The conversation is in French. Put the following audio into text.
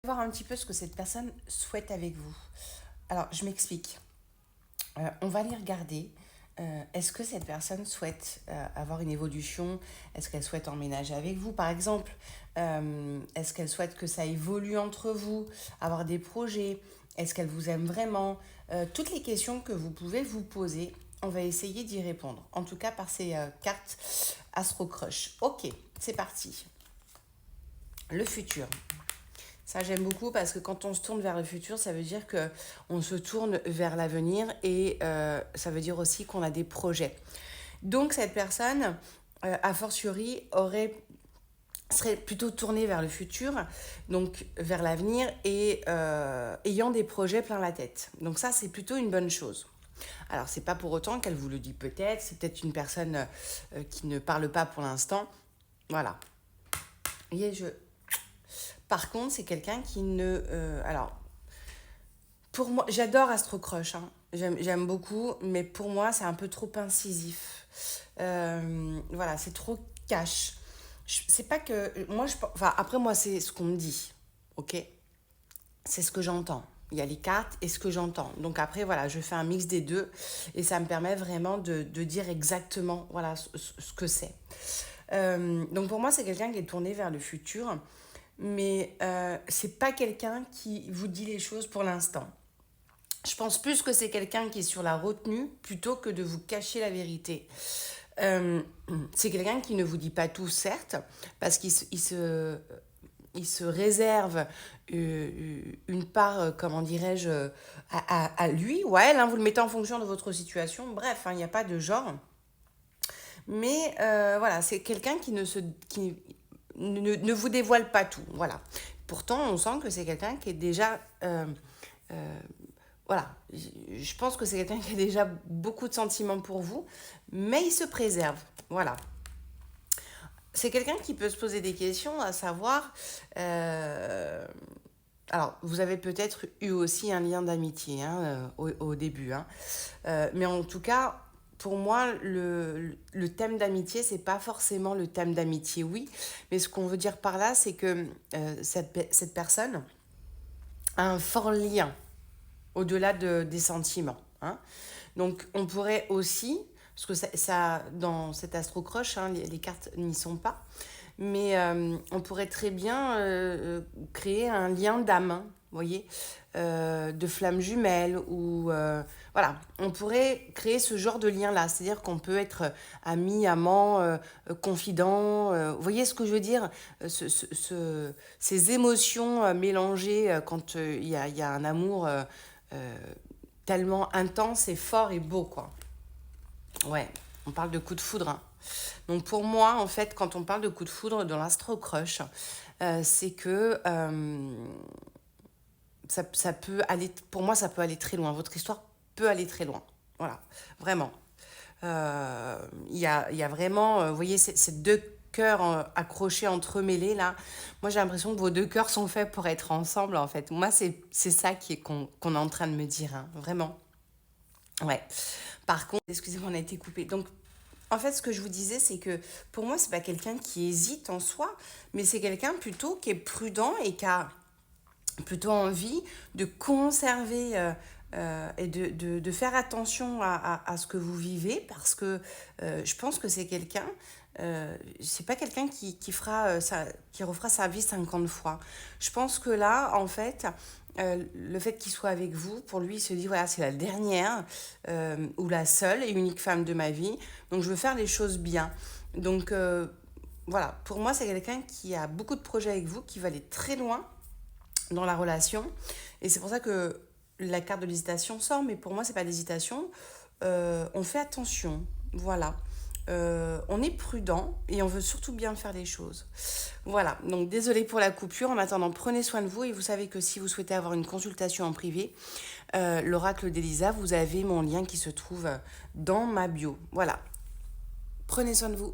Voir un petit peu ce que cette personne souhaite avec vous. Alors, je m'explique. On va aller regarder. Est-ce que cette personne souhaite avoir une évolution? Est-ce qu'elle souhaite emménager avec vous, par exemple? Est-ce qu'elle souhaite que ça évolue entre vous, avoir des projets? Est-ce qu'elle vous aime vraiment? Toutes les questions que vous pouvez vous poser, on va essayer d'y répondre. En tout cas, par ces cartes Astro Crush. Ok, c'est parti. Le futur. Ça, j'aime beaucoup parce que quand on se tourne vers le futur, ça veut dire que on se tourne vers l'avenir et ça veut dire aussi qu'on a des projets. Donc, cette personne, a fortiori, serait plutôt tournée vers le futur, donc vers l'avenir et ayant des projets plein la tête. Donc ça, c'est plutôt une bonne chose. Alors, c'est pas pour autant qu'elle vous le dit peut-être, c'est peut-être une personne qui ne parle pas pour l'instant. Voilà. Et par contre, c'est quelqu'un qui ne... alors, pour moi, j'adore Astro Crush, hein. J'aime beaucoup, mais pour moi, c'est un peu trop incisif. Voilà, c'est trop cash. C'est pas que... Moi, enfin, après, moi, c'est ce qu'on me dit, ok? C'est ce que j'entends. Il y a les cartes et ce que j'entends. Donc après, voilà, je fais un mix des deux et ça me permet vraiment de dire exactement, voilà, ce que c'est. Donc pour moi, c'est quelqu'un qui est tourné vers le futur, mais c'est pas quelqu'un qui vous dit les choses pour l'instant. Je pense plus que c'est quelqu'un qui est sur la retenue plutôt que de vous cacher la vérité. Euh, c'est quelqu'un qui ne vous dit pas tout, certes, parce il se réserve une part, comment dirais-je, à lui ou à elle, hein, vous le mettez en fonction de votre situation. Bref, hein, il n'y a pas de genre. Mais voilà, c'est quelqu'un qui ne vous dévoile pas tout. Voilà. Pourtant, on sent que c'est quelqu'un qui est déjà... euh, voilà, je pense que c'est quelqu'un qui a déjà beaucoup de sentiments pour vous, mais il se préserve. Voilà. C'est quelqu'un qui peut se poser des questions, à savoir... alors, vous avez peut-être eu aussi un lien d'amitié, hein, au début, hein. Mais en tout cas, pour moi, le thème d'amitié, c'est pas forcément le thème d'amitié, oui. Mais ce qu'on veut dire par là, c'est que cette personne a un fort lien au-delà des sentiments, hein. Donc, on pourrait aussi, parce que dans cet astro-croche, hein, les cartes n'y sont pas, mais on pourrait très bien créer un lien d'âme, hein, vous voyez, de flammes jumelles, ou voilà, on pourrait créer ce genre de lien-là, c'est-à-dire qu'on peut être ami, amant, confident, vous voyez ce que je veux dire, ces émotions mélangées quand il y a un amour euh, tellement intense et fort et beau, quoi. Ouais, on parle de coup de foudre, hein. Donc pour moi, en fait, quand on parle de coup de foudre dans l'Astro Crush, c'est que ça peut aller, pour moi, ça peut aller très loin. Votre histoire peut aller très loin. Voilà, vraiment. Il y a vraiment, vous voyez, ces deux cœurs accrochés, entremêlés, là. Moi, j'ai l'impression que vos deux cœurs sont faits pour être ensemble, en fait. Moi, c'est ça qu'on est en train de me dire, hein, vraiment. Ouais. Par contre, excusez-moi, on a été coupé. Donc, en fait, ce que je vous disais, c'est que pour moi, c'est pas quelqu'un qui hésite en soi, mais c'est quelqu'un plutôt qui est prudent et qui a plutôt envie de conserver et de faire attention à ce que vous vivez, parce que je pense que c'est quelqu'un, c'est pas quelqu'un qui refera sa vie 50 fois. Je pense que là, en fait, le fait qu'il soit avec vous, pour lui, il se dit, voilà, c'est la dernière ou la seule et unique femme de ma vie, donc je veux faire les choses bien. Donc voilà, pour moi, c'est quelqu'un qui a beaucoup de projets avec vous, qui va aller très loin dans la relation. Et c'est pour ça que la carte de l'hésitation sort, mais pour moi, c'est pas d'hésitation. On fait attention, voilà. On est prudent et on veut surtout bien faire les choses. Voilà, donc désolé pour la coupure. En attendant, prenez soin de vous et vous savez que si vous souhaitez avoir une consultation en privé, l'oracle d'Elisa, vous avez mon lien qui se trouve dans ma bio. Voilà, prenez soin de vous.